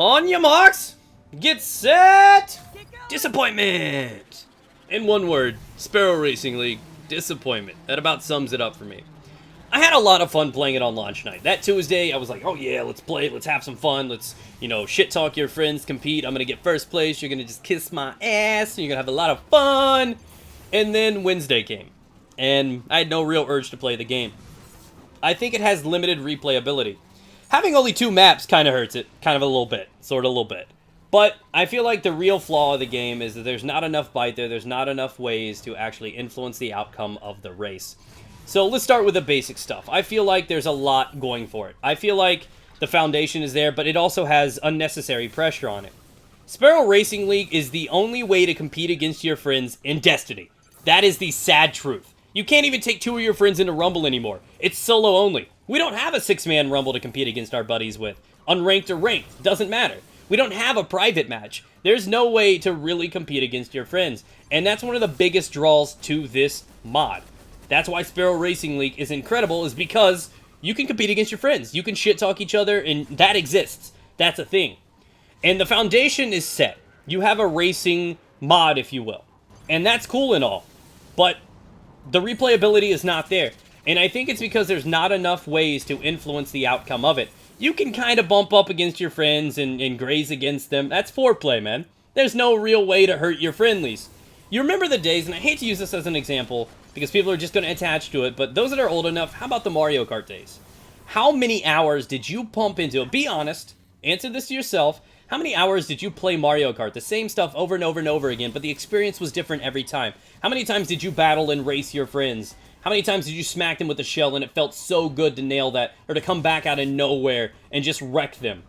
On your marks, get set, disappointment. In one word, Sparrow Racing League, disappointment. That about sums it up for me. I had a lot of fun playing it on launch night. That Tuesday, I was like, oh yeah, let's play it, let's have some fun, let's, shit talk your friends, compete, I'm gonna get first place, you're gonna just kiss my ass, and you're gonna have a lot of fun. And then Wednesday came, and I had no real urge to play the game. I think it has limited replayability. Having only 2 maps kind of hurts it, kind of a little bit, sort of a little bit. But I feel like the real flaw of the game is that there's not enough bite there, there's not enough ways to actually influence the outcome of the race. So let's start with the basic stuff. I feel like there's a lot going for it. I feel like the foundation is there, but it also has unnecessary pressure on it. Sparrow Racing League is the only way to compete against your friends in Destiny. That is the sad truth. You can't even take 2 of your friends into Rumble anymore. It's solo only. We don't have a 6-man Rumble to compete against our buddies with. Unranked or ranked, doesn't matter. We don't have a private match. There's no way to really compete against your friends. And that's one of the biggest draws to this mod. That's why Sparrow Racing League is incredible, is because you can compete against your friends. You can shit talk each other, and that exists. That's a thing. And the foundation is set. You have a racing mod, if you will. And that's cool and all. But the replayability is not there. And I think it's because there's not enough ways to influence the outcome of it. You can kind of bump up against your friends and graze against them. That's foreplay, man. There's no real way to hurt your friendlies. You remember the days, and I hate to use this as an example, because people are just going to attach to it, but those that are old enough, how about the Mario Kart days? How many hours did you pump into it? Be honest. Answer this to yourself. How many hours did you play Mario Kart? The same stuff over and over and over again, but the experience was different every time. How many times did you battle and race your friends? How many times did you smack them with a shell and it felt so good to nail that, or to come back out of nowhere and just wreck them?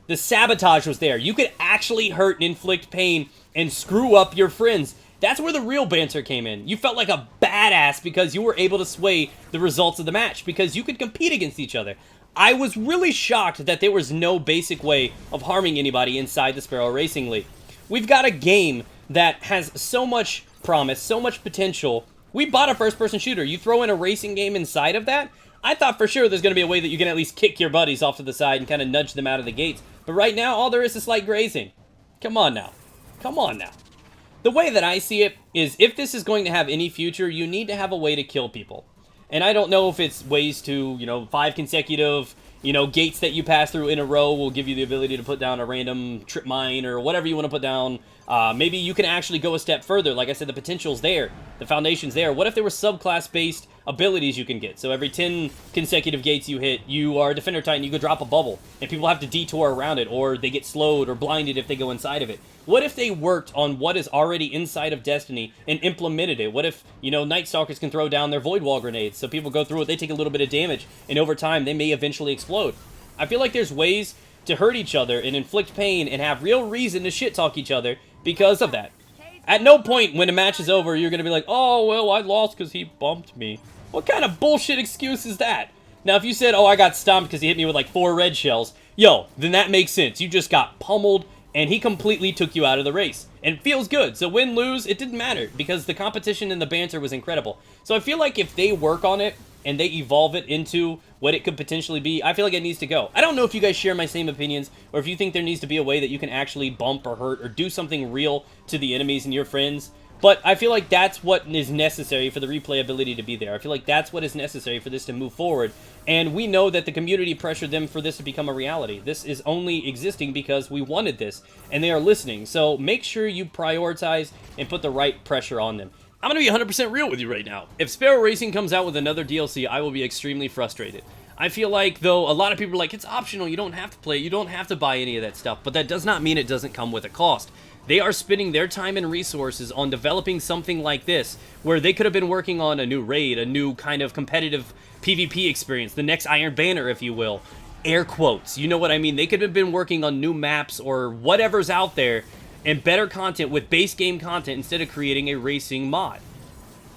The sabotage was there. You could actually hurt and inflict pain and screw up your friends. That's where the real banter came in. You felt like a badass because you were able to sway the results of the match, because you could compete against each other. I was really shocked that there was no basic way of harming anybody inside the Sparrow Racing League. We've got a game that has so much promise, so much potential. We bought a first-person shooter. You throw in a racing game inside of that, I thought for sure there's going to be a way that you can at least kick your buddies off to the side and kind of nudge them out of the gates. But right now, all there is slight grazing. Come on now. Come on now. The way that I see it is, if this is going to have any future, you need to have a way to kill people. And I don't know if it's ways to, 5 consecutive, gates that you pass through in a row will give you the ability to put down a random trip mine or whatever you want to put down. Maybe you can actually go a step further. Like I said, the potential's there. The foundation's there. What if there were subclass-based abilities you can get? So every 10 consecutive gates you hit, you are a Defender Titan, you could drop a bubble, and people have to detour around it, or they get slowed or blinded if they go inside of it. What if they worked on what is already inside of Destiny and implemented it? What if, Night Stalkers can throw down their Void Wall grenades, so people go through it, they take a little bit of damage, and over time, they may eventually explode. I feel like there's ways to hurt each other and inflict pain and have real reason to shit-talk each other because of that. At no point when a match is over, you're going to be like, oh, well, I lost because he bumped me. What kind of bullshit excuse is that? Now, if you said, oh, I got stomped because he hit me with like 4 red shells, yo, then that makes sense. You just got pummeled, and he completely took you out of the race. And it feels good. So win, lose, it didn't matter, because the competition and the banter was incredible. So I feel like if they work on it, and they evolve it into what it could potentially be, I feel like it needs to go. I don't know if you guys share my same opinions, or if you think there needs to be a way that you can actually bump or hurt or do something real to the enemies and your friends. But I feel like that's what is necessary for the replayability to be there. I feel like that's what is necessary for this to move forward. And we know that the community pressured them for this to become a reality. This is only existing because we wanted this, and they are listening. So make sure you prioritize and put the right pressure on them. I'm going to be 100% real with you right now. If Sparrow Racing comes out with another DLC, I will be extremely frustrated. I feel like, though, a lot of people are like, it's optional, you don't have to play it, you don't have to buy any of that stuff, but that does not mean it doesn't come with a cost. They are spending their time and resources on developing something like this, where they could have been working on a new raid, a new kind of competitive PvP experience, the next Iron Banner, if you will. Air quotes, you know what I mean? They could have been working on new maps or whatever's out there, and better content with base game content instead of creating a racing mod.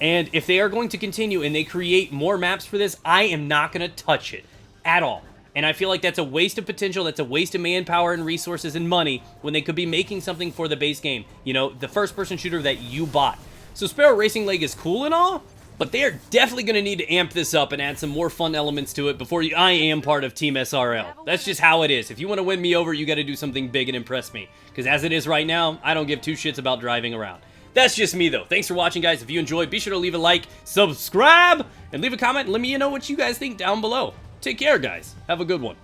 And if they are going to continue and they create more maps for this, I am not going to touch it at all. And I feel like that's a waste of potential, that's a waste of manpower and resources and money when they could be making something for the base game. The first-person shooter that you bought. So Sparrow Racing League is cool and all, But they are definitely going to need to amp this up and add some more fun elements to it before I am part of Team SRL. That's just how it is. If you want to win me over, you got to do something big and impress me. Because as it is right now, I don't give two shits about driving around. That's just me, though. Thanks for watching, guys. If you enjoyed, be sure to leave a like, subscribe, and leave a comment and let me know what you guys think down below. Take care, guys. Have a good one.